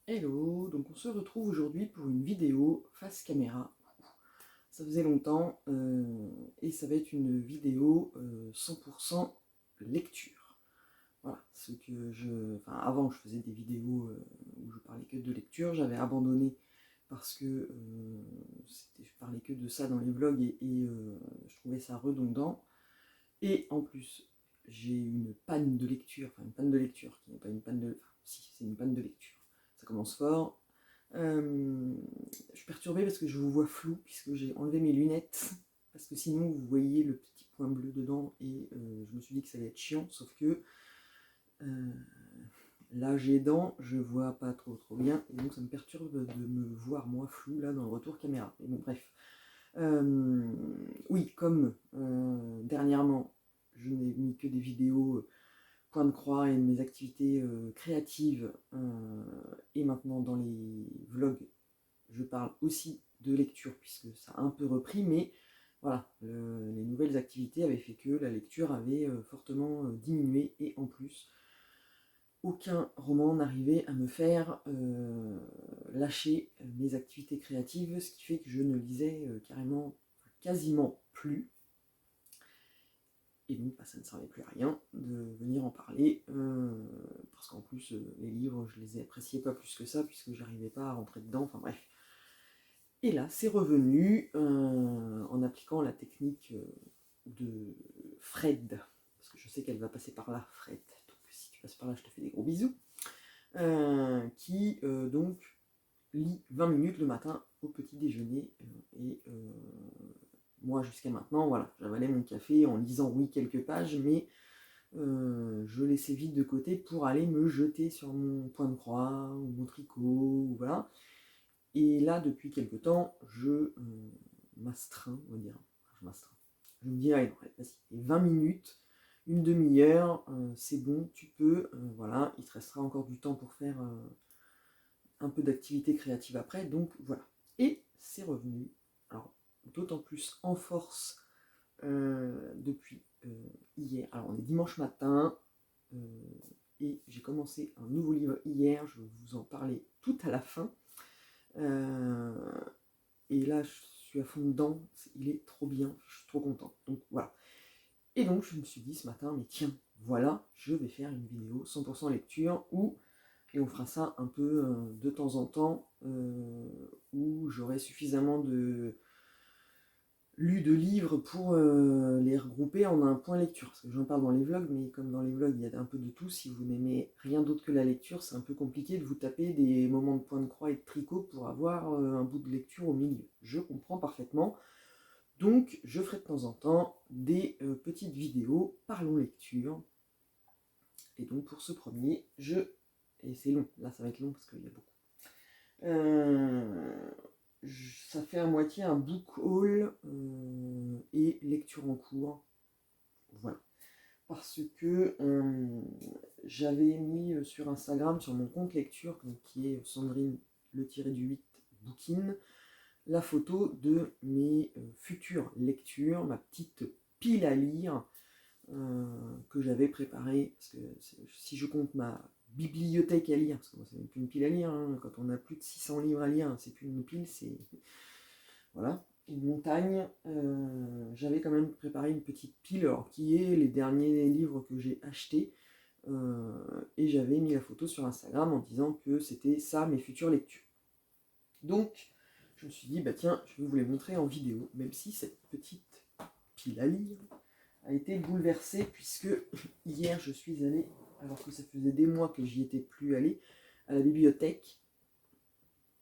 Hello, donc on se retrouve aujourd'hui pour une vidéo face caméra. Ça faisait longtemps et ça va être une vidéo 100% lecture. Voilà, enfin, avant je faisais des vidéos où je parlais que de lecture, j'avais abandonné parce que je parlais que de ça dans les vlogs et je trouvais ça redondant. Et en plus, j'ai une panne de lecture, enfin une panne de lecture qui n'est pas une panne de... Enfin, si, c'est une panne de lecture. Ça commence fort. Je suis perturbée parce que je vous vois flou, puisque j'ai enlevé mes lunettes, parce que sinon vous voyez le petit point bleu dedans, et je me suis dit que ça allait être chiant, sauf que euh, l'âge aidant, je vois pas trop bien, et donc ça me perturbe de me voir moi flou là dans le retour caméra. Mais bon, bref. Oui, comme dernièrement, je n'ai mis que des vidéos point de croix et de mes activités créatives, et maintenant dans les vlogs je parle aussi de lecture, puisque ça a un peu repris, mais voilà, les nouvelles activités avaient fait que la lecture avait fortement diminué, et en plus, aucun roman n'arrivait à me faire lâcher mes activités créatives, ce qui fait que je ne lisais quasiment plus. Et donc, bah, ça ne servait plus à rien de venir en parler, parce qu'en plus, les livres, je les appréciais pas plus que ça, puisque j'arrivais pas à rentrer dedans, enfin bref. Et là, c'est revenu en appliquant la technique de Fred, parce que je sais qu'elle va passer par là, Fred. Donc si tu passes par là, je te fais des gros bisous. Qui donc lit 20 minutes le matin au petit déjeuner. Et moi, jusqu'à maintenant, voilà, j'avalais mon café en lisant, oui, quelques pages, mais je laissais vite de côté pour aller me jeter sur mon point de croix ou mon tricot, ou voilà. Et là, depuis quelque temps, je m'astreins, on va dire. Je m'astreins. Je me dis, allez, vas-y, 20 minutes, une demi-heure, c'est bon, tu peux, voilà, il te restera encore du temps pour faire un peu d'activité créative après, donc voilà. Et c'est revenu, alors d'autant plus en force depuis hier. Alors on est dimanche matin, euh, et j'ai commencé un nouveau livre hier, je vais vous en parler tout à la fin. Euh, et là, je suis à fond dedans, il est trop bien, je suis trop content. Donc voilà. Et donc, je me suis dit ce matin, mais tiens, voilà, je vais faire une vidéo 100% lecture et on fera ça un peu de temps en temps, où j'aurai suffisamment lu de livres pour les regrouper en un point lecture. Parce que j'en parle dans les vlogs, mais comme dans les vlogs, il y a un peu de tout. Si vous n'aimez rien d'autre que la lecture, c'est un peu compliqué de vous taper des moments de point de croix et de tricot pour avoir un bout de lecture au milieu. Je comprends parfaitement. Donc, je ferai de temps en temps des petites vidéos parlons lecture. Et donc, pour ce premier, et c'est long, là ça va être long parce qu'il y a beaucoup. Euh, Ça fait à moitié un book haul et lecture en cours. Voilà. Parce que j'avais mis sur Instagram, sur mon compte lecture, qui est Sandrine le-8 Bookin, la photo de mes futures lectures, ma petite pile à lire que j'avais préparée. Parce que si je compte ma bibliothèque à lire, parce que moi c'est même plus une pile à lire, hein, quand on a plus de 600 livres à lire, c'est plus une pile, c'est voilà, une montagne. J'avais quand même préparé une petite pile, alors, qui est les derniers livres que j'ai achetés, et j'avais mis la photo sur Instagram en disant que c'était ça mes futures lectures. Donc je me suis dit, bah tiens, je vais vous les montrer en vidéo, même si cette petite pile à lire a été bouleversée, puisque hier je suis allée, alors que ça faisait des mois que j'y étais plus allée, à la bibliothèque.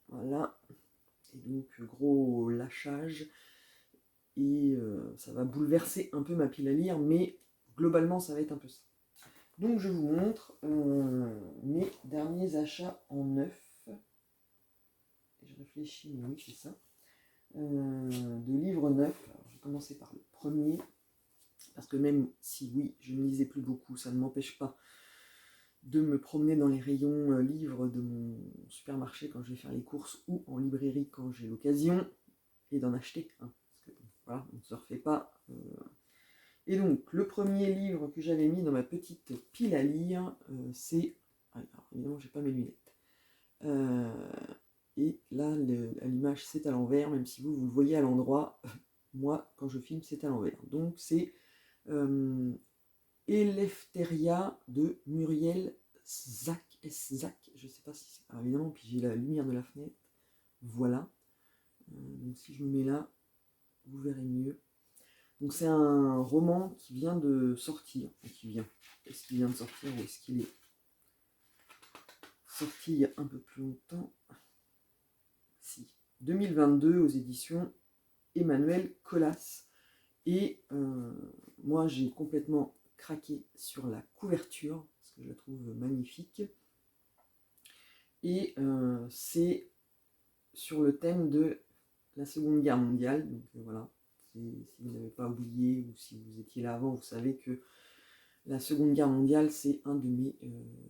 Voilà, et donc gros lâchage, et ça va bouleverser un peu ma pile à lire, mais globalement ça va être un peu ça. Donc je vous montre mes derniers achats en neuf. Et je réfléchis, mais oui c'est ça. De livres neufs. Alors, je vais commencer par le premier, parce que même si oui, je ne lisais plus beaucoup, ça ne m'empêche pas de me promener dans les rayons livres de mon supermarché quand je vais faire les courses, ou en librairie quand j'ai l'occasion, et d'en acheter. Hein, parce que voilà, on ne se refait pas. Et donc, le premier livre que j'avais mis dans ma petite pile à lire, c'est... Alors, évidemment, j'ai pas mes lunettes. Euh, et là, à l'image, c'est à l'envers, même si vous le voyez à l'endroit. Moi, quand je filme, c'est à l'envers. Donc, c'est Eleftheria de Muriel Zach, Zach, je sais pas si c'est. Alors évidemment, puis j'ai la lumière de la fenêtre. Voilà. Donc si je me mets là, vous verrez mieux. Donc c'est un roman qui vient de sortir. Est-ce qu'il vient de sortir ou est-ce qu'il est sorti il y a un peu plus longtemps? Si. 2022 aux éditions Emmanuel Colas. Et moi j'ai complètement craqué sur la couverture, parce que je la trouve magnifique. Et c'est sur le thème de la Seconde Guerre mondiale. Donc voilà, si vous n'avez pas oublié ou si vous étiez là avant, vous savez que la Seconde Guerre mondiale, c'est un de mes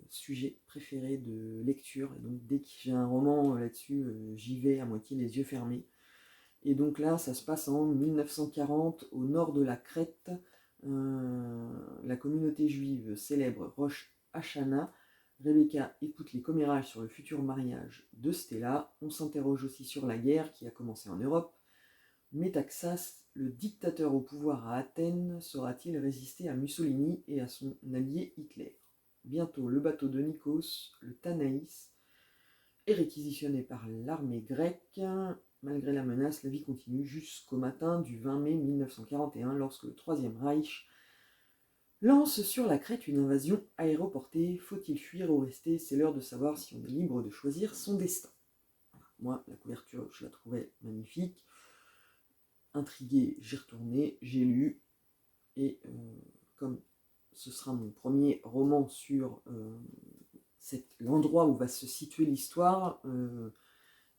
sujets préférés de lecture. Et donc dès que j'ai un roman là-dessus, j'y vais à moitié les yeux fermés. Et donc là, ça se passe en 1940 au nord de la Crète. La communauté juive célèbre Rosh Hashanah. Rebecca écoute les commérages sur le futur mariage de Stella. On s'interroge aussi sur la guerre qui a commencé en Europe. Métaxas, le dictateur au pouvoir à Athènes, saura-t-il résister à Mussolini et à son allié Hitler? Bientôt, le bateau de Nikos, le Tanaïs, est réquisitionné par l'armée grecque. Malgré la menace, la vie continue jusqu'au matin du 20 mai 1941, lorsque le Troisième Reich lance sur la Crète une invasion aéroportée. Faut-il fuir ou rester? C'est l'heure de savoir si on est libre de choisir son destin. Moi, la couverture, je la trouvais magnifique. Intrigué, j'ai retourné, j'ai lu. Et comme ce sera mon premier roman sur l'endroit où va se situer l'histoire,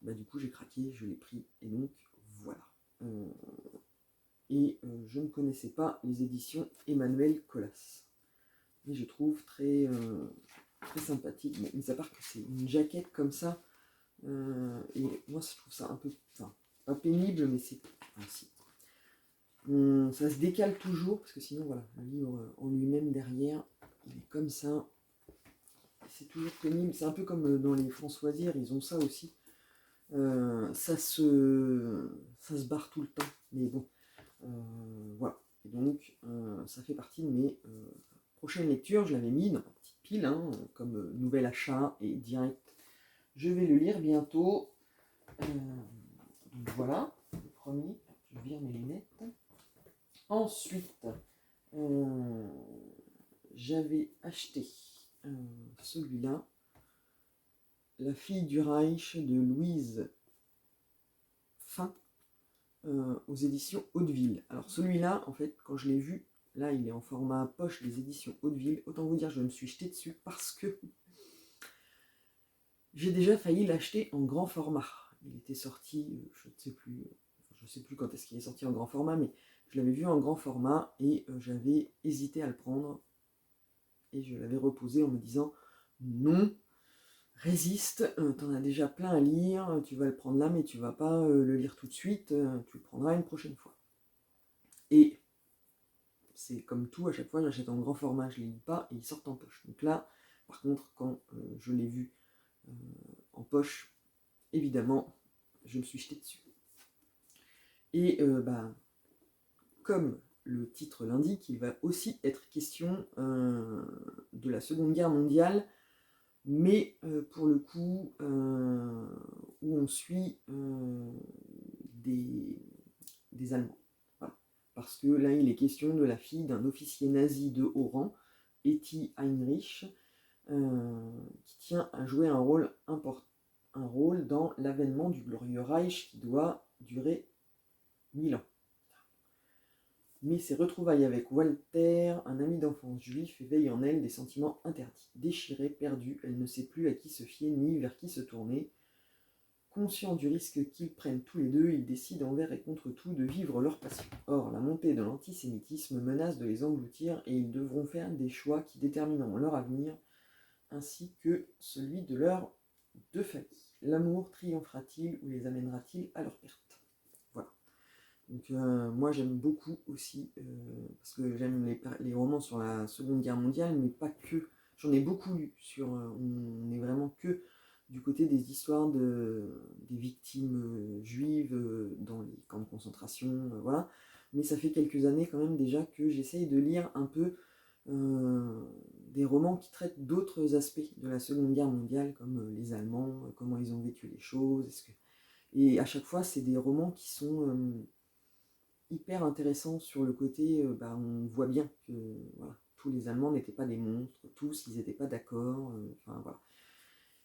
du coup j'ai craqué, je l'ai pris. Et donc, voilà. Je ne connaissais pas les éditions Emmanuel Colas. Mais je trouve très sympathique. Mais mis à part que c'est une jaquette comme ça. Et moi, je trouve ça un peu. Enfin, pas pénible, mais c'est. Enfin, si. Ça se décale toujours, parce que sinon, voilà, le livre en lui-même derrière, il est comme ça. C'est toujours pénible. C'est un peu comme dans les Françoisières, ils ont ça aussi. Ça se barre tout le temps. Mais bon. Voilà. Et donc, ça fait partie de mes prochaines lectures. Je l'avais mis dans ma petite pile, hein, comme nouvel achat et direct. Je vais le lire bientôt. Donc voilà, le premier. Je vire mes lunettes. Ensuite, j'avais acheté celui-là, La fille du Reich de Louise Fin, aux éditions Hauteville. Alors celui-là, en fait, quand je l'ai vu, là il est en format poche des éditions Hauteville. Autant vous dire, je me suis jeté dessus parce que j'ai déjà failli l'acheter en grand format. Il était sorti, je ne sais plus quand est-ce qu'il est sorti en grand format, mais je l'avais vu en grand format et j'avais hésité à le prendre. Et je l'avais reposé en me disant non, résiste, t'en as déjà plein à lire, tu vas le prendre là, mais tu vas pas le lire tout de suite, tu le prendras une prochaine fois. Et c'est comme tout, à chaque fois j'achète en grand format, je ne les lis pas et ils sortent en poche. Donc là, par contre, quand je l'ai vu en poche, évidemment, je me suis jeté dessus. Et comme le titre l'indique, il va aussi être question de la Seconde Guerre mondiale, mais pour le coup, où on suit des Allemands. Voilà. Parce que là, il est question de la fille d'un officier nazi de haut rang, Etty Heinrich, qui tient à jouer un rôle dans l'avènement du glorieux Reich qui doit durer 1000 ans. Mais ses retrouvailles avec Walter, un ami d'enfance juif, éveillent en elle des sentiments interdits. Déchirée, perdue, elle ne sait plus à qui se fier ni vers qui se tourner. Conscients du risque qu'ils prennent tous les deux, ils décident envers et contre tout de vivre leur passion. Or, la montée de l'antisémitisme menace de les engloutir et ils devront faire des choix qui détermineront leur avenir, ainsi que celui de leurs deux familles. L'amour triomphera-t-il ou les amènera-t-il à leur perte? Voilà. Donc moi j'aime beaucoup aussi, parce que j'aime les romans sur la Seconde Guerre mondiale, mais pas que. J'en ai beaucoup lu sur, on n'est vraiment que du côté des histoires des victimes juives dans les camps de concentration, voilà. Mais ça fait quelques années quand même déjà que j'essaye de lire un peu des romans qui traitent d'autres aspects de la Seconde Guerre mondiale, comme les Allemands, comment ils ont vécu les choses. Et à chaque fois, c'est des romans qui sont hyper intéressants sur le côté, on voit bien que voilà, tous les Allemands n'étaient pas des monstres, tous ils n'étaient pas d'accord, enfin voilà.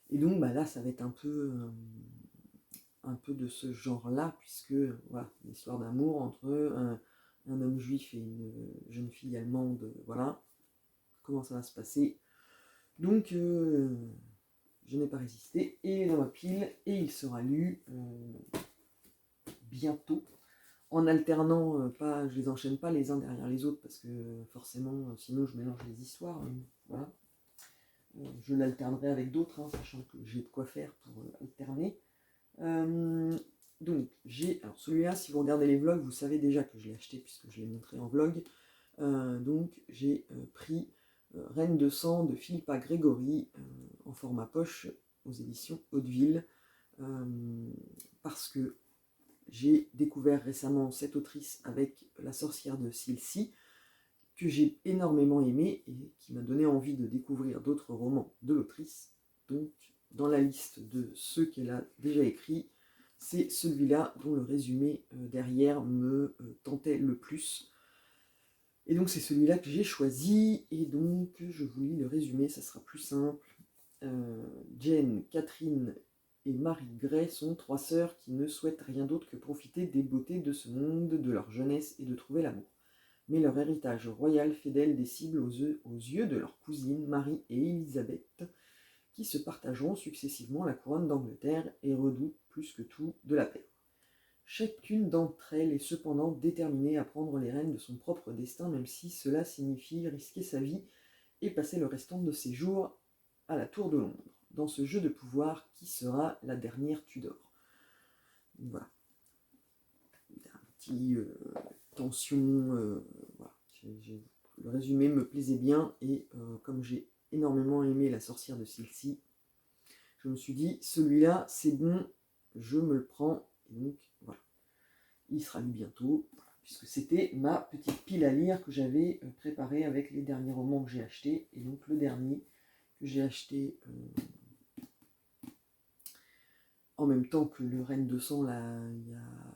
Et donc là, ça va être un peu de ce genre-là, puisque voilà, une histoire d'amour entre un homme juif et une jeune fille allemande, voilà, comment ça va se passer. Donc, je n'ai pas résisté, et il est dans ma pile, et il sera lu bientôt, en alternant, pas, je les enchaîne pas les uns derrière les autres, parce que forcément, sinon je mélange les histoires, voilà. Je l'alternerai avec d'autres, hein, sachant que j'ai de quoi faire pour alterner. Donc, alors celui-là, si vous regardez les vlogs, vous savez déjà que je l'ai acheté, puisque je l'ai montré en vlog. Donc, j'ai pris Reine de sang de Philippa Grégory en format poche aux éditions Hauteville, parce que j'ai découvert récemment cette autrice avec La sorcière de Silcy, que j'ai énormément aimé et qui m'a donné envie de découvrir d'autres romans de l'autrice. Donc, dans la liste de ceux qu'elle a déjà écrits, c'est celui-là dont le résumé derrière me tentait le plus. Et donc, c'est celui-là que j'ai choisi, et donc je vous lis le résumé, ça sera plus simple. Jane, Catherine et Marie Gray sont trois sœurs qui ne souhaitent rien d'autre que profiter des beautés de ce monde, de leur jeunesse et de trouver l'amour. Mais leur héritage royal fait d'elles des cibles aux yeux de leurs cousines Marie et Élisabeth, qui se partageront successivement la couronne d'Angleterre et redoutent plus que tout de la perdre. Chacune d'entre elles est cependant déterminée à prendre les rênes de son propre destin, même si cela signifie risquer sa vie et passer le restant de ses jours à la Tour de Londres, dans ce jeu de pouvoir qui sera la dernière Tudor. Voilà. Un petit tension, voilà. Le résumé me plaisait bien, et comme j'ai énormément aimé La sorcière de Silcy, je me suis dit, celui-là, c'est bon, je me le prends, et donc voilà. Il sera lu bientôt, voilà, puisque c'était ma petite pile à lire que j'avais préparée avec les derniers romans que j'ai achetés, et donc le dernier que j'ai acheté en même temps que le Reine de sang, là, il y a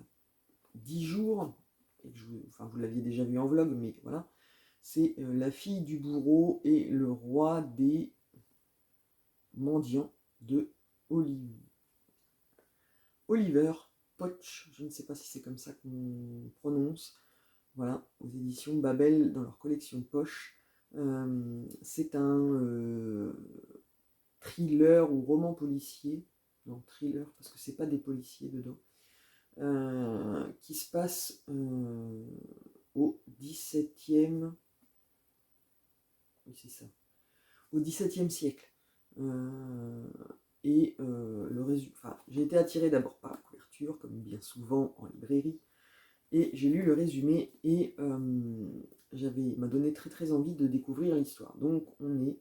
10 jours, et que vous l'aviez déjà vu en vlog, mais voilà, c'est La fille du bourreau et le roi des mendiants de Oliver Poch, je ne sais pas si c'est comme ça qu'on prononce, voilà, aux éditions Babel dans leur collection Poche. C'est un thriller ou roman policier, non, thriller, parce que c'est pas des policiers dedans, qui se passe au 17e, oui c'est ça, au 17e siècle. J'ai été attiré d'abord par la couverture, comme bien souvent en librairie, et j'ai lu le résumé, et m'a donné très très envie de découvrir l'histoire. Donc on est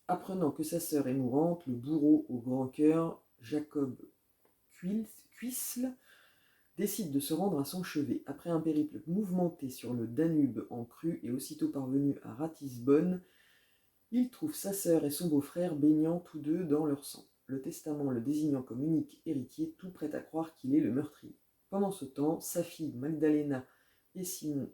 apprenant que sa sœur est mourante, le bourreau au grand cœur, Jacob Cuisle, décide de se rendre à son chevet. Après un périple mouvementé sur le Danube en crue et aussitôt parvenu à Ratisbonne, il trouve sa sœur et son beau-frère baignant tous deux dans leur sang, le testament le désignant comme unique héritier, tout prêt à croire qu'il est le meurtrier. Pendant ce temps, sa fille Magdalena et Simon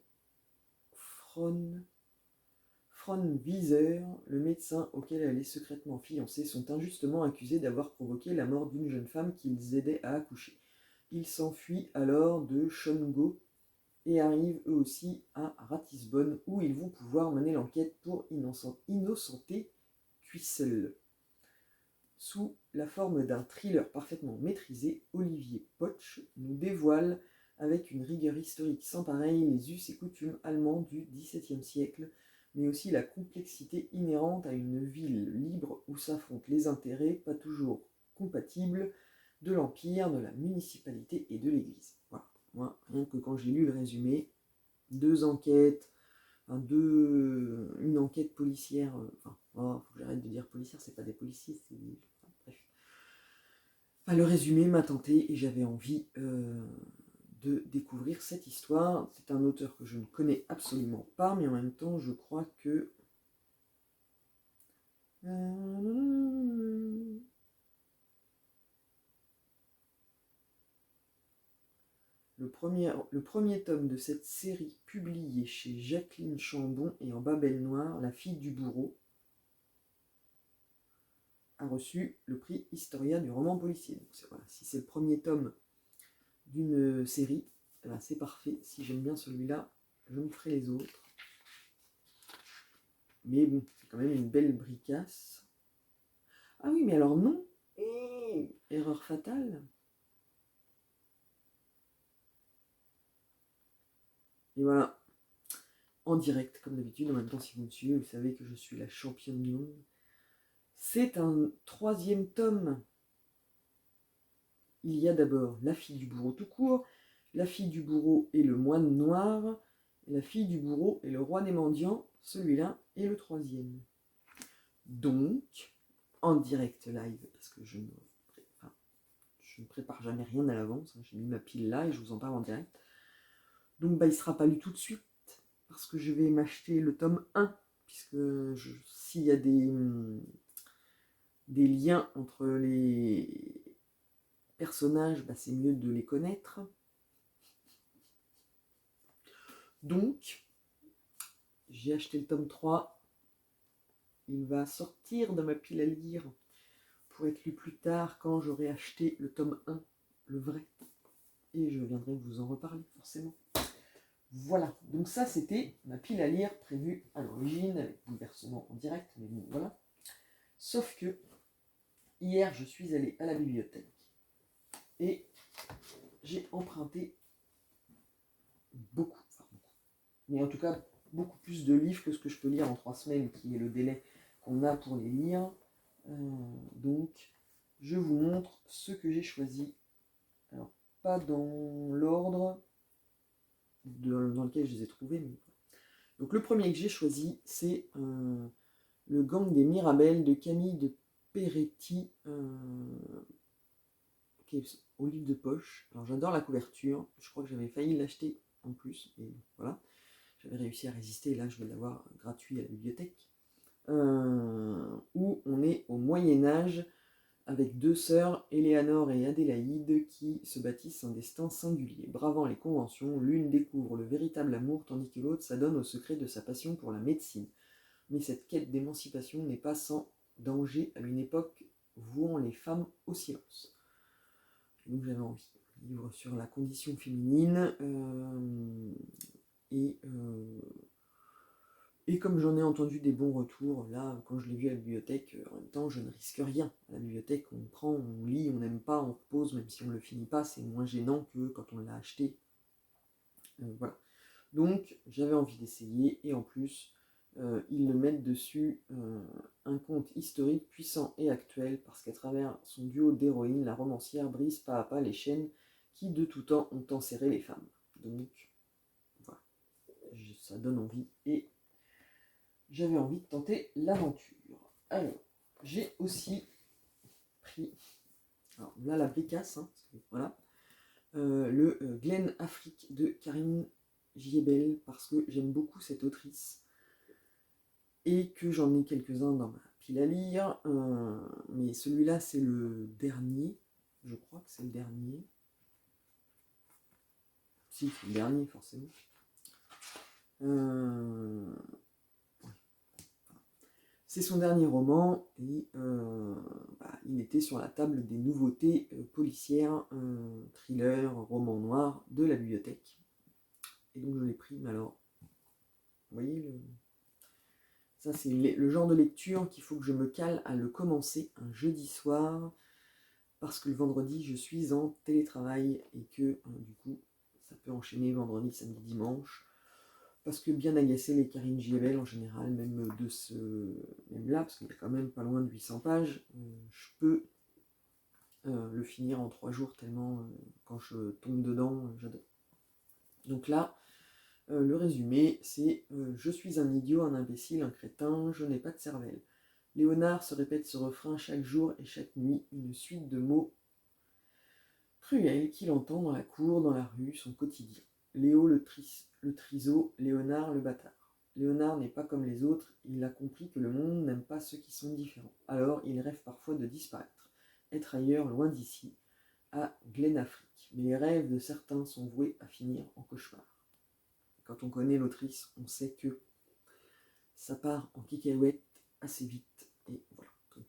Fraunwieser, le médecin auquel elle est secrètement fiancée, sont injustement accusés d'avoir provoqué la mort d'une jeune femme qu'ils aidaient à accoucher. Ils s'enfuient alors de Schongau et arrivent eux aussi à Ratisbonne, où ils vont pouvoir mener l'enquête pour innocenter Cuissel. Sous la forme d'un thriller parfaitement maîtrisé, Olivier Poch nous dévoile avec une rigueur historique sans pareille les us et coutumes allemands du XVIIe siècle, mais aussi la complexité inhérente à une ville libre où s'affrontent les intérêts, pas toujours compatibles, de l'Empire, de la municipalité et de l'Église. Voilà. Moi, rien que quand j'ai lu le résumé, deux enquêtes, une enquête policière, faut que j'arrête de dire policière, c'est pas des policiers, le résumé m'a tenté et j'avais envie de découvrir cette histoire. C'est un auteur que je ne connais absolument pas, mais en même temps, je crois que... Le premier tome de cette série, publié chez Jacqueline Chambon et en Babel Noir, La fille du bourreau, a reçu le prix Historia du roman policier. Donc voilà, si c'est le premier tome d'une série, eh ben c'est parfait. Si j'aime bien celui-là, je me ferai les autres. Mais bon, c'est quand même une belle bricasse. Ah oui, mais alors non. Erreur fatale. Et voilà, en direct, comme d'habitude. En même temps, si vous me suivez, vous savez que je suis la championne du monde. C'est un 3e tome. Il y a d'abord La fille du bourreau tout court, La fille du bourreau et le moine noir, La fille du bourreau et le roi des mendiants, celui-là est le 3e. Donc, en direct live, parce que je ne prépare jamais rien à l'avance, j'ai mis ma pile là et je vous en parle en direct. Donc il ne sera pas lu tout de suite, parce que je vais m'acheter le tome 1, puisque s'il y a des liens entre les personnages, c'est mieux de les connaître. Donc, j'ai acheté le tome 3. Il va sortir de ma pile à lire pour être lu plus tard quand j'aurai acheté le tome 1, le vrai. Et je viendrai vous en reparler, forcément. Voilà, donc ça c'était ma pile à lire prévue à l'origine, avec bouleversement en direct, mais bon, voilà. Sauf que, hier, je suis allé à la bibliothèque et j'ai emprunté beaucoup, mais en tout cas beaucoup plus de livres que ce que je peux lire en 3 semaines, qui est le délai qu'on a pour les lire. Donc, je vous montre ce que j'ai choisi. Alors, pas dans l'ordre dans lequel je les ai trouvés, mais... Donc, le premier que j'ai choisi, c'est Le gang des Mirabelles de Camille de Peretti, qui est au livre de poche. Alors, j'adore la couverture. Je crois que j'avais failli l'acheter en plus, et voilà. J'avais réussi à résister, et là, je vais l'avoir gratuit à la bibliothèque. Où on est au Moyen-Âge, avec 2 sœurs, Éléanore et Adélaïde, qui se bâtissent un destin singulier. Bravant les conventions, l'une découvre le véritable amour, tandis que l'autre s'adonne au secret de sa passion pour la médecine. Mais cette quête d'émancipation n'est pas sans danger à une époque vouant les femmes au silence. Donc j'avais envie de livre sur la condition féminine, et comme j'en ai entendu des bons retours, là, quand je l'ai vu à la bibliothèque, en même temps, je ne risque rien. À la bibliothèque, on prend, on lit, on n'aime pas, on repose, même si on ne le finit pas, c'est moins gênant que quand on l'a acheté. Voilà. Donc, j'avais envie d'essayer, et en plus, ils le mettent dessus un conte historique puissant et actuel, parce qu'à travers son duo d'héroïnes, la romancière brise pas à pas les chaînes qui, de tout temps, ont enserré les femmes. Donc, voilà. Ça donne envie, et j'avais envie de tenter l'aventure. Alors, j'ai aussi pris, alors là la bricasse, voilà, le Glen Afrique de Karine Giebel, parce que j'aime beaucoup cette autrice et que j'en ai quelques-uns dans ma pile à lire, mais celui-là c'est le dernier, je crois que c'est le dernier. Si, c'est le dernier forcément. C'est son dernier roman et il était sur la table des nouveautés policières, thriller, roman noir de la bibliothèque. Et donc je l'ai pris, mais alors, vous voyez, ça c'est le genre de lecture qu'il faut que je me cale à le commencer un jeudi soir, parce que le vendredi je suis en télétravail et que du coup ça peut enchaîner vendredi, samedi, dimanche. Parce que bien agacé les Karine Giebel en général, même là, parce qu'il y a quand même pas loin de 800 pages, je peux le finir en 3 jours tellement quand je tombe dedans, j'adore. Donc là, le résumé, c'est je suis un idiot, un imbécile, un crétin, je n'ai pas de cervelle. Léonard se répète ce refrain chaque jour et chaque nuit, une suite de mots cruel qu'il entend dans la cour, dans la rue, son quotidien. Léo le triseau, Léonard le bâtard. Léonard n'est pas comme les autres, il a compris que le monde n'aime pas ceux qui sont différents. Alors il rêve parfois de disparaître, être ailleurs, loin d'ici, à Glen-Afrique. Mais les rêves de certains sont voués à finir en cauchemar. Quand on connaît l'autrice, on sait que ça part en cacahuète assez vite. Et voilà. Donc,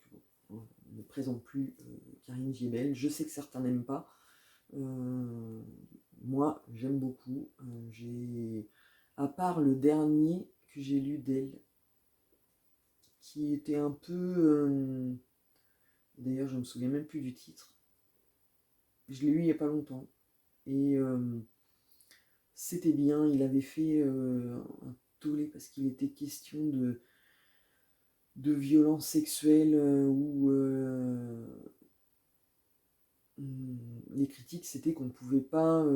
bon, on ne présente plus Karine Giebel. Je sais que certains n'aiment pas. Moi, j'aime beaucoup. À part le dernier que j'ai lu d'elle, qui était un peu... D'ailleurs, je ne me souviens même plus du titre. Je l'ai lu il n'y a pas longtemps. Et c'était bien. Il avait fait un tollé parce qu'il était question de violences sexuelles où les critiques c'était qu'on ne pouvait pas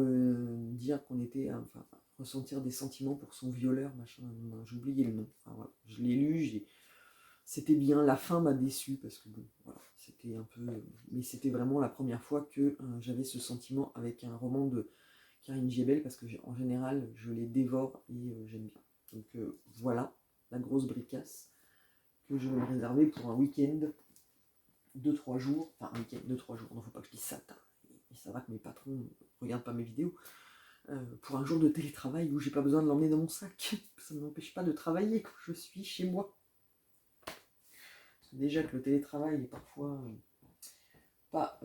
dire qu'on était, enfin, ressentir des sentiments pour son violeur, machin, j'ai oublié le nom. Enfin, voilà. Je l'ai lu, c'était bien, la fin m'a déçu parce que bon, voilà, c'était un peu. Mais c'était vraiment la première fois que j'avais ce sentiment avec un roman de Karine Giebel parce que en général je les dévore et j'aime bien. Donc voilà, la grosse bricasse que je vais me réserver pour un week-end de 3 jours. Enfin, un week-end de 3 jours, non, faut pas que je dise ça. Et ça va que mes patrons ne regardent pas mes vidéos. Pour un jour de télétravail où j'ai pas besoin de l'emmener dans mon sac. Ça ne m'empêche pas de travailler quand je suis chez moi. Déjà que le télétravail est parfois pas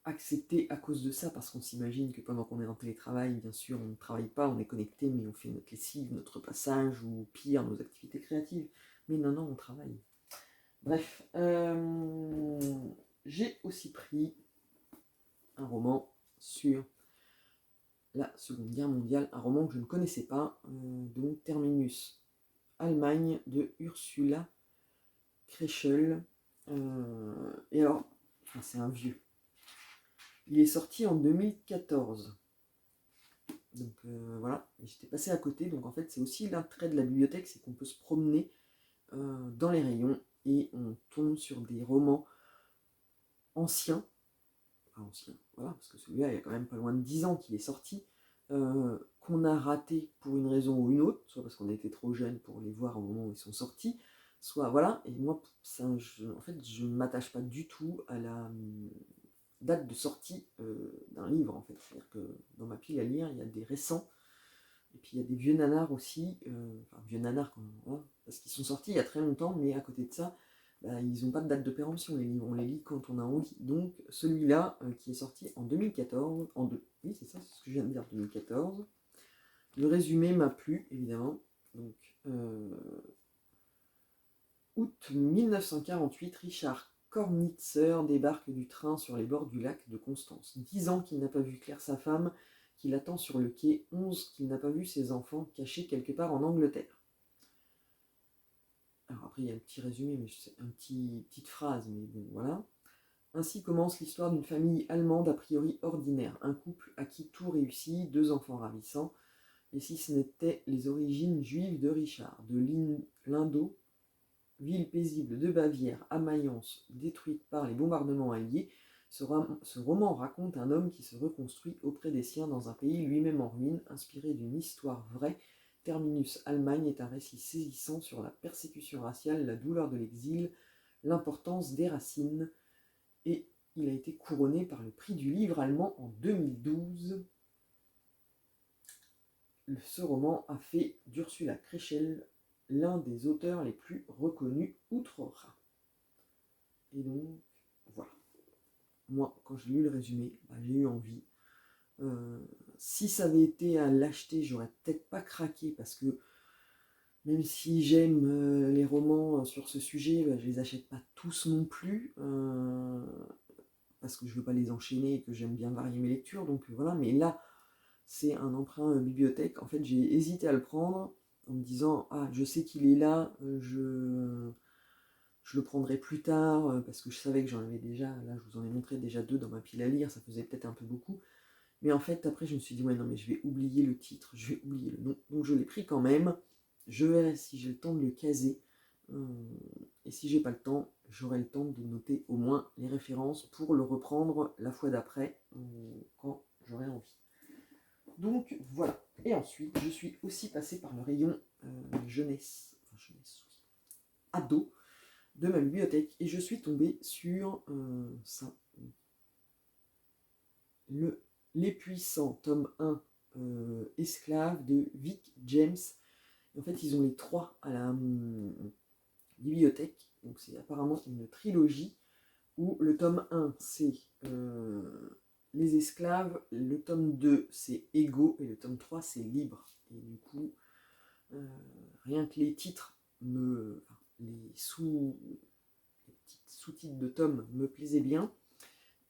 accepté à cause de ça, parce qu'on s'imagine que pendant qu'on est en télétravail, bien sûr, on ne travaille pas, on est connecté, mais on fait notre lessive, notre passage, ou pire, nos activités créatives. Mais non, non, on travaille. Bref, j'ai aussi pris un roman sur la Seconde Guerre mondiale, un roman que je ne connaissais pas, donc Terminus Allemagne de Ursula Krechel. Et alors, enfin, c'est un vieux. Il est sorti en 2014. Donc voilà, et j'étais passé à côté. Donc en fait, c'est aussi l'intérêt de la bibliothèque, c'est qu'on peut se promener dans les rayons et on tombe sur des romans anciens. Enfin, anciens, voilà, parce que celui-là, il y a quand même pas loin de 10 ans qu'il est sorti. Qu'on a raté pour une raison ou une autre, soit parce qu'on était trop jeune pour les voir au moment où ils sont sortis, soit voilà, et moi, ça, en fait, je ne m'attache pas du tout à la date de sortie d'un livre, en fait. C'est-à-dire que dans ma pile à lire, il y a des récents, et puis il y a des vieux nanars aussi, enfin vieux nanars, voilà, parce qu'ils sont sortis il y a très longtemps, mais à côté de ça, bah, ils n'ont pas de date de péremption, les livres, on les lit quand on a envie. Donc celui-là, qui est sorti en 2014, oui c'est ça, c'est ce que je viens de dire, 2014, le résumé m'a plu, évidemment. Donc, août 1948, Richard Kornitzer débarque du train sur les bords du lac de Constance. 10 ans qu'il n'a pas vu Claire, sa femme, qui l'attend sur le quai. 11 qu'il n'a pas vu ses enfants, cachés quelque part en Angleterre. Alors après, il y a un petit résumé, mais c'est petite phrase, mais bon, voilà. Ainsi commence l'histoire d'une famille allemande a priori ordinaire. Un couple à qui tout réussit, 2 enfants ravissants. Et si ce n'était les origines juives de Richard, de l'Indo, ville paisible de Bavière à Mayence, détruite par les bombardements alliés, ce roman raconte un homme qui se reconstruit auprès des siens dans un pays lui-même en ruine, inspiré d'une histoire vraie. Terminus Allemagne est un récit saisissant sur la persécution raciale, la douleur de l'exil, l'importance des racines, et il a été couronné par le prix du livre allemand en 2012. Ce roman a fait d'Ursula Krechel l'un des auteurs les plus reconnus outre-Rhin. Et donc, voilà. Moi, quand j'ai lu le résumé, j'ai eu envie. Si ça avait été à l'acheter, j'aurais peut-être pas craqué parce que même si j'aime les romans sur ce sujet, je les achète pas tous non plus. Parce que je veux pas les enchaîner et que j'aime bien varier mes lectures. Donc voilà, mais là, c'est un emprunt bibliothèque. En fait, j'ai hésité à le prendre en me disant, ah, je sais qu'il est là, je le prendrai plus tard, parce que je savais que j'en avais déjà, là, je vous en ai montré déjà 2 dans ma pile à lire, ça faisait peut-être un peu beaucoup. Mais en fait, après, je me suis dit, ouais, non, mais je vais oublier le titre, je vais oublier le nom. Donc, je l'ai pris quand même. Je verrai si j'ai le temps de le caser. Et si j'ai pas le temps, j'aurai le temps de noter au moins les références pour le reprendre la fois d'après, quand j'aurai envie. Donc voilà. Et ensuite, je suis aussi passée par le rayon jeunesse, oui, ado, de ma bibliothèque, et je suis tombée sur ça. Les puissants, tome 1, Esclaves de Vic James. En fait, ils ont les 3 à la bibliothèque. Donc c'est apparemment une trilogie où le tome 1, c'est les esclaves, le tome 2, c'est égaux, et le tome 3, c'est libre. Et du coup, rien que les titres, les petits sous-titres de tomes me plaisaient bien.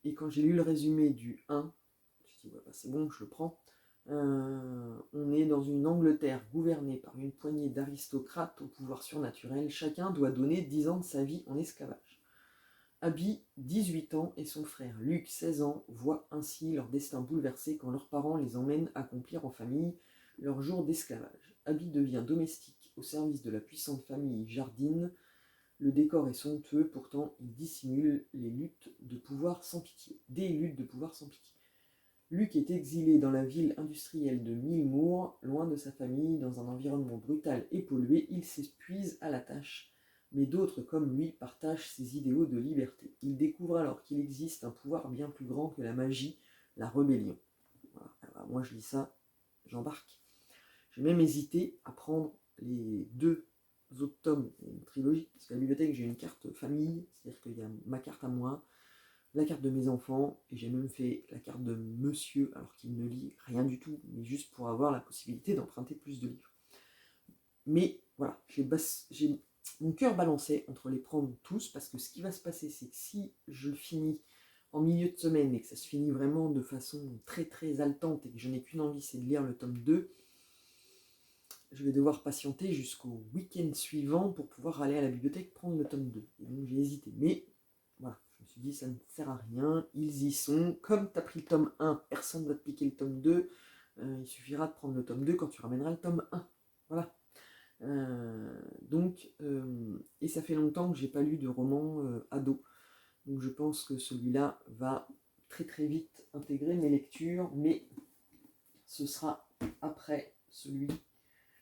Et quand j'ai lu le résumé du 1, je me suis dit, ouais, bah, c'est bon, je le prends. On est dans une Angleterre gouvernée par une poignée d'aristocrates au pouvoir surnaturel. Chacun doit donner 10 ans de sa vie en esclavage. Abby, 18 ans, et son frère Luc, 16 ans, voient ainsi leur destin bouleversé quand leurs parents les emmènent accomplir en famille leur jour d'esclavage. Abby devient domestique au service de la puissante famille Jardine. Le décor est somptueux, pourtant il dissimule des luttes de pouvoir sans pitié. Luc est exilé dans la ville industrielle de Millmoor, loin de sa famille, dans un environnement brutal et pollué. Il s'épuise à la tâche, mais d'autres comme lui partagent ses idéaux de liberté. Il découvre alors qu'il existe un pouvoir bien plus grand que la magie, la rébellion. Voilà. Alors, moi je lis ça, j'embarque. J'ai même hésité à prendre les 2 autres tomes, une trilogie, parce qu'à la bibliothèque j'ai une carte famille, c'est-à-dire qu'il y a ma carte à moi, la carte de mes enfants, et j'ai même fait la carte de monsieur, alors qu'il ne lit rien du tout, mais juste pour avoir la possibilité d'emprunter plus de livres. Mais voilà, j'ai mon cœur balancé entre les prendre tous, parce que ce qui va se passer, c'est que si je le finis en milieu de semaine, et que ça se finit vraiment de façon très très haletante, et que je n'ai qu'une envie, c'est de lire le tome 2, je vais devoir patienter jusqu'au week-end suivant pour pouvoir aller à la bibliothèque prendre le tome 2. Et donc j'ai hésité, mais voilà, je me suis dit ça ne sert à rien, ils y sont. Comme tu as pris le tome 1, personne ne va te piquer le tome 2, il suffira de prendre le tome 2 quand tu ramèneras le tome 1. Voilà. Et ça fait longtemps que j'ai pas lu de roman ado. Donc je pense que celui-là va très très vite intégrer mes lectures, mais ce sera après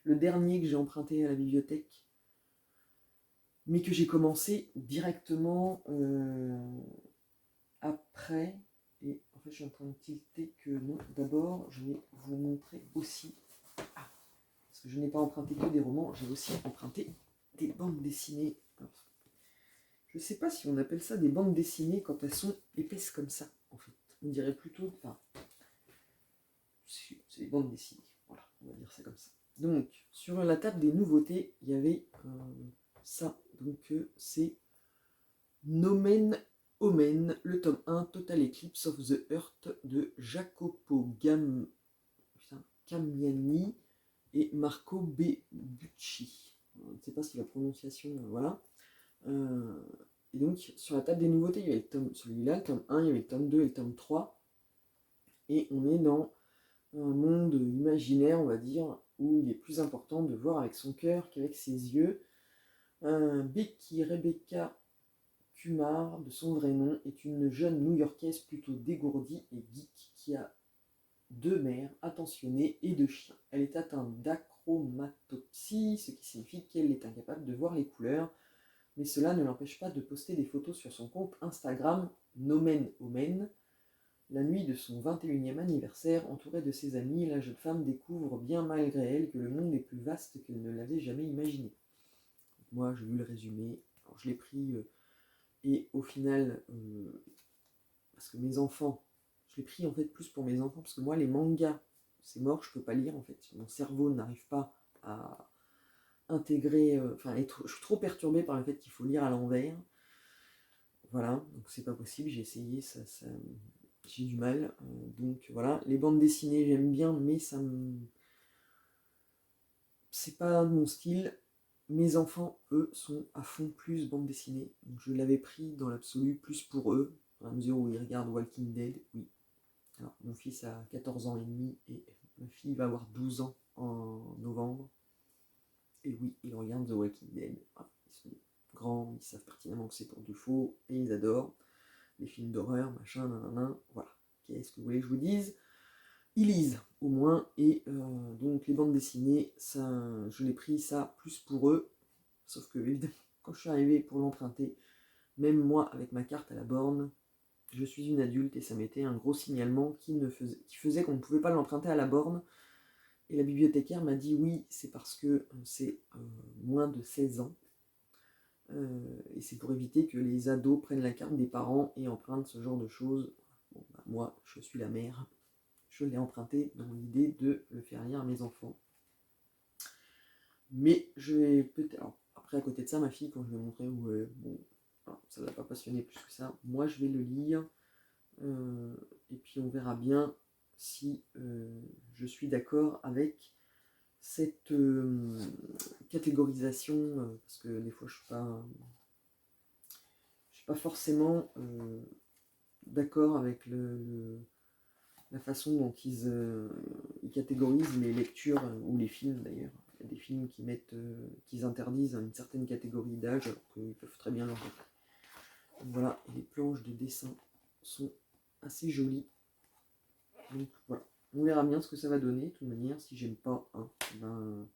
le dernier que j'ai emprunté à la bibliothèque, mais que j'ai commencé directement après. Et en fait, je suis en train de tilter que non. D'abord, je vais vous montrer aussi. Parce que je n'ai pas emprunté que des romans, j'ai aussi emprunté des bandes dessinées. Alors, je ne sais pas si on appelle ça des bandes dessinées quand elles sont épaisses comme ça, en fait. On dirait plutôt. Enfin, c'est des bandes dessinées. Voilà, on va dire ça comme ça. Donc, sur la table des nouveautés, il y avait ça. Donc, c'est Nomen Omen, le tome 1, Total Eclipse of the Earth de Jacopo Camiani et Marco Bucci. Je ne sais pas si la prononciation, voilà. Et donc, sur la table des nouveautés, il y avait celui-là, le tome 1, il y avait le tome 2 et le tome 3. Et on est dans un monde imaginaire, on va dire, où il est plus important de voir avec son cœur qu'avec ses yeux. Becky Rebecca Kumar, de son vrai nom, est une jeune New-Yorkaise plutôt dégourdie et geek qui a 2 mères attentionnées et 2 chiens. Elle est atteinte d'achromatopsie, ce qui signifie qu'elle est incapable de voir les couleurs, mais cela ne l'empêche pas de poster des photos sur son compte Instagram Nomen Omen. La nuit de son 21e anniversaire, entourée de ses amis, la jeune femme découvre bien malgré elle que le monde est plus vaste qu'elle ne l'avait jamais imaginé. Moi, j'ai lu le résumé, alors je l'ai pris, et au final, parce que mes enfants, je l'ai pris en fait plus pour mes enfants, parce que moi, les mangas, c'est mort, je peux pas lire en fait. Mon cerveau n'arrive pas à intégrer, je suis trop perturbée par le fait qu'il faut lire à l'envers. Voilà, donc c'est pas possible, j'ai essayé, j'ai du mal. Donc voilà, les bandes dessinées, j'aime bien, mais c'est pas mon style. Mes enfants, eux, sont à fond plus bande dessinée. Donc je l'avais pris dans l'absolu plus pour eux, à mesure où ils regardent Walking Dead, oui. Alors mon fils a 14 ans et demi et ma fille va avoir 12 ans en novembre. Et oui, ils regardent The Walking Dead. Ah, ils sont grands, ils savent pertinemment que c'est pour du faux, et ils adorent les films d'horreur, machin, nanana, voilà. Qu'est-ce que vous voulez que je vous dise? Ils lisent, au moins, et donc les bandes dessinées, ça, je l'ai pris ça plus pour eux, sauf que, évidemment, quand je suis arrivé pour l'emprunter, même moi, avec ma carte à la borne, je suis une adulte et ça mettait un gros signalement qui faisait qu'on ne pouvait pas l'emprunter à la borne. Et la bibliothécaire m'a dit oui, c'est parce que c'est moins de 16 ans. Et c'est pour éviter que les ados prennent la carte des parents et empruntent ce genre de choses. Bon, bah, moi, je suis la mère. Je l'ai emprunté dans l'idée de le faire lire à mes enfants. Mais je vais peut-être... Après, à côté de ça, ma fille, quand je lui ai montré, ouais, bon, ça ne l'a pas passionné plus que ça. Moi, je vais le lire. Et puis, on verra bien si je suis d'accord avec cette catégorisation, parce que des fois, je suis pas forcément d'accord avec la façon dont ils catégorisent les lectures ou les films d'ailleurs. Il y a des films qu'ils interdisent à une certaine catégorie d'âge alors qu'ils peuvent très bien leur dire. Voilà, et les planches de dessin sont assez jolies. Donc voilà, on verra bien ce que ça va donner. De toute manière, si j'aime pas, ben,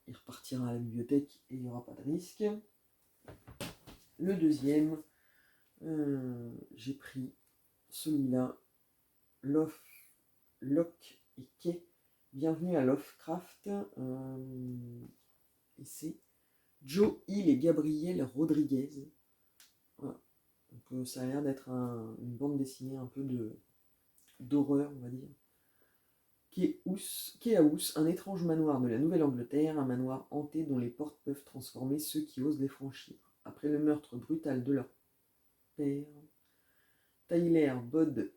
il repartira à la bibliothèque et il n'y aura pas de risque. Le deuxième, j'ai pris celui-là, Locke et Key. Bienvenue à Lovecraft. Et c'est Joe Hill et Gabriel Rodriguez. Voilà. Donc, ça a l'air d'être une bande dessinée un peu d'horreur, on va dire. Keaus, un étrange manoir de la Nouvelle-Angleterre, un manoir hanté dont les portes peuvent transformer ceux qui osent les franchir. Après le meurtre brutal de leur père, Tyler, Bod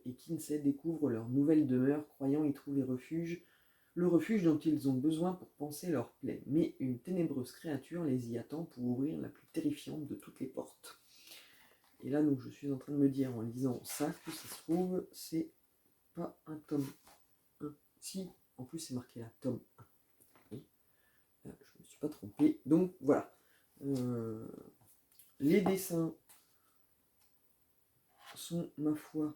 et Kinsey découvrent leur nouvelle demeure, croyant y trouver le refuge dont ils ont besoin pour panser leur plaie. Mais une ténébreuse créature les y attend pour ouvrir la plus terrifiante de toutes les portes. Et là, donc, je suis en train de me dire, en lisant ça, que ça se trouve, c'est pas un tome 1. Si, en plus, c'est marqué là, tome 1. Oui. Là, je me suis pas trompé. Donc, voilà. Les dessins sont, ma foi,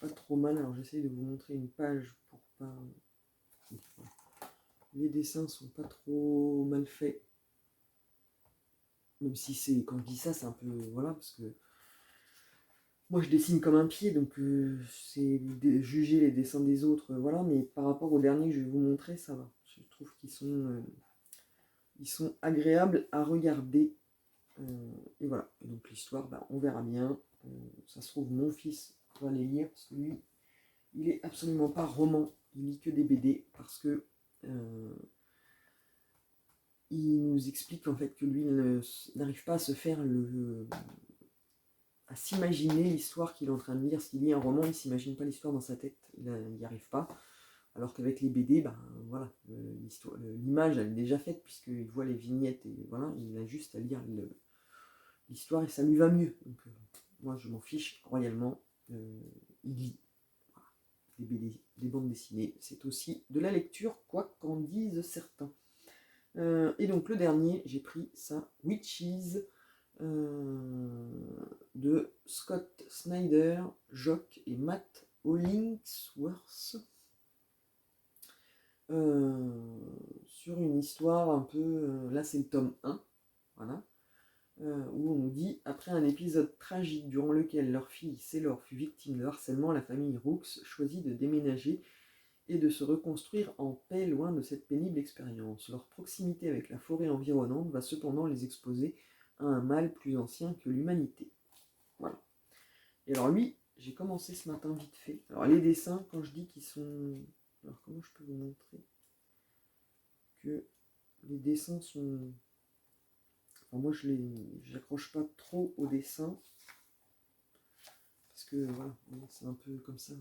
pas trop mal. Alors j'essaye de vous montrer une page pour pas... Les dessins sont pas trop mal faits. Même si c'est, quand je dis ça, c'est un peu... Voilà, parce que moi je dessine comme un pied, donc c'est juger les dessins des autres, voilà. Mais par rapport au dernier que je vais vous montrer, ça va. Je trouve qu'ils sont agréables à regarder. Et voilà. Et donc l'histoire, on verra bien. Ça se trouve, mon fils va les lire, parce que lui, il est absolument pas roman. Il lit que des BD, parce que il nous explique en fait que lui n'arrive pas à se faire à s'imaginer l'histoire qu'il est en train de lire. S'il lit un roman, il s'imagine pas l'histoire dans sa tête, il n'y arrive pas. Alors qu'avec les BD, voilà, l'image elle est déjà faite puisqu'il voit les vignettes et voilà, il a juste à lire l'histoire et ça lui va mieux. Donc moi je m'en fiche royalement. Il lit voilà, des BD, des bandes dessinées, c'est aussi de la lecture, quoi qu'en disent certains. Et donc le dernier, j'ai pris ça, Witches, de Scott Snyder, Jock et Matt Hollingsworth, sur une histoire un peu, là c'est le tome 1, voilà, où on nous dit, après un épisode tragique durant lequel leur fille Sailor fut victime de harcèlement, la famille Rooks choisit de déménager et de se reconstruire en paix loin de cette pénible expérience. Leur proximité avec la forêt environnante va cependant les exposer à un mal plus ancien que l'humanité. Voilà. Et alors lui, j'ai commencé ce matin vite fait. Alors les dessins, quand je dis qu'ils sont... Alors comment je peux vous montrer que les dessins sont... Enfin, moi, j'accroche pas trop aux dessins. Parce que, voilà, c'est un peu comme ça.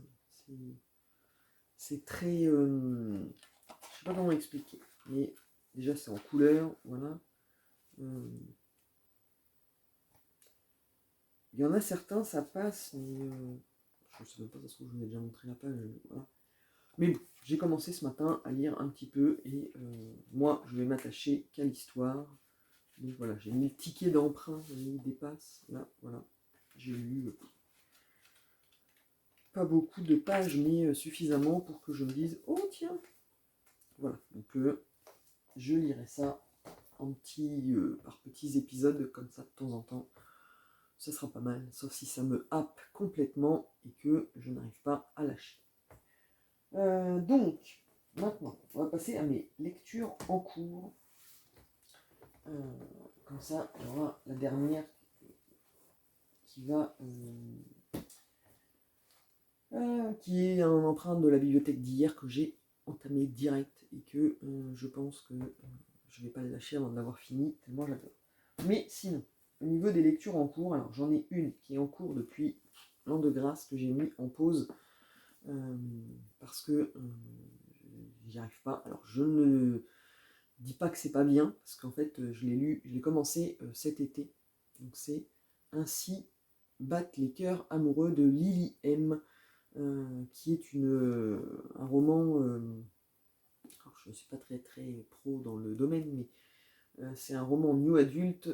C'est très... je sais pas comment expliquer. Mais déjà, c'est en couleur, voilà. Il y en a certains, ça passe, mais je sais même pas, ça se trouve, je vous ai déjà montré la page. Voilà. Mais bon, j'ai commencé ce matin à lire un petit peu et moi, je vais m'attacher qu'à l'histoire. Donc voilà, j'ai mis le ticket d'emprunt, il dépasse. Là, voilà, j'ai lu pas beaucoup de pages, mais suffisamment pour que je me dise, oh tiens, voilà. Donc je lirai ça par petits épisodes comme ça de temps en temps. Ça sera pas mal, sauf si ça me happe complètement et que je n'arrive pas à lâcher. Donc, maintenant, on va passer à mes lectures en cours. Comme ça, il y aura la dernière qui est un emprunt de la bibliothèque d'hier que j'ai entamé direct et que je pense que je ne vais pas le lâcher avant de l'avoir fini, tellement j'adore. Mais sinon, au niveau des lectures en cours, alors j'en ai une qui est en cours depuis l'an de grâce que j'ai mis en pause parce que j'y arrive pas. Alors je ne dis pas que c'est pas bien, parce qu'en fait je l'ai commencé cet été. Donc c'est Ainsi battent les cœurs amoureux de Lily M, qui est un roman. Alors je ne suis pas très très pro dans le domaine, mais c'est un roman new adulte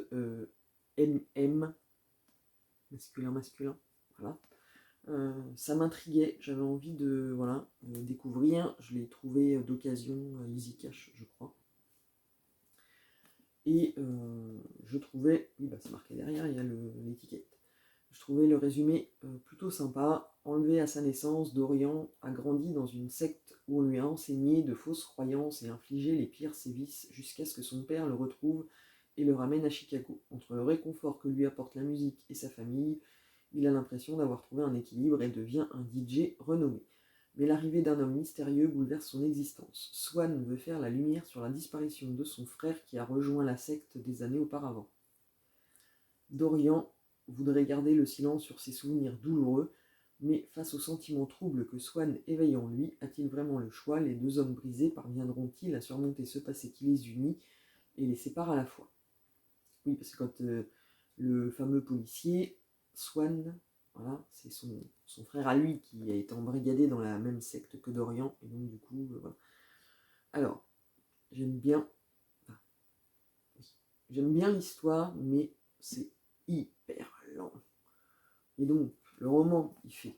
MM, masculin, voilà. Ça m'intriguait, j'avais envie de découvrir. Je l'ai trouvé d'occasion à Easy Cash, je crois. Et je trouvais, oui, c'est marqué derrière, il y a l'étiquette. Je trouvais le résumé plutôt sympa. Enlevé à sa naissance, Dorian a grandi dans une secte où on lui a enseigné de fausses croyances et infligé les pires sévices jusqu'à ce que son père le retrouve et le ramène à Chicago. Entre le réconfort que lui apporte la musique et sa famille, il a l'impression d'avoir trouvé un équilibre et devient un DJ renommé. Mais l'arrivée d'un homme mystérieux bouleverse son existence. Swan veut faire la lumière sur la disparition de son frère qui a rejoint la secte des années auparavant. Dorian voudrait garder le silence sur ses souvenirs douloureux, mais face aux sentiments troubles que Swan éveille en lui, a-t-il vraiment le choix? Les deux hommes brisés parviendront-ils à surmonter ce passé qui les unit et les sépare à la fois? Oui, parce que quand le fameux policier, Swan, voilà, c'est son frère à lui qui a été embrigadé dans la même secte que Dorian, et donc du coup, voilà. Alors, j'aime bien, enfin, oui, j'aime bien l'histoire, mais c'est hyper lent. Et donc, le roman, il fait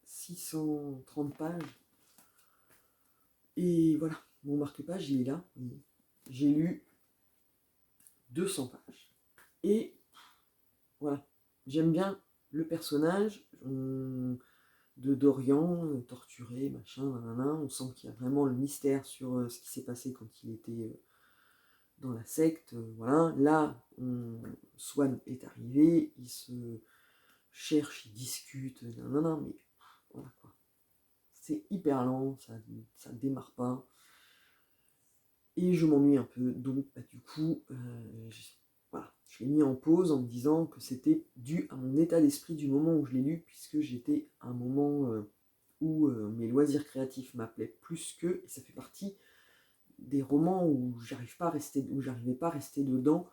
630 pages. Et voilà, mon marque-page, il est là. J'ai lu 200 pages. Et voilà, j'aime bien le personnage de Dorian, torturé, machin, nanana. On sent qu'il y a vraiment le mystère sur ce qui s'est passé quand il était dans la secte. Voilà, là, Swan est arrivé, il se cherche, il discute, nanana, mais voilà quoi. C'est hyper lent, ça démarre pas. Et je m'ennuie un peu, donc du coup, je l'ai mis en pause en me disant que c'était dû à mon état d'esprit du moment où je l'ai lu, puisque j'étais à un moment où mes loisirs créatifs m'appelaient plus qu'eux, et ça fait partie des romans où j'arrivais pas à rester dedans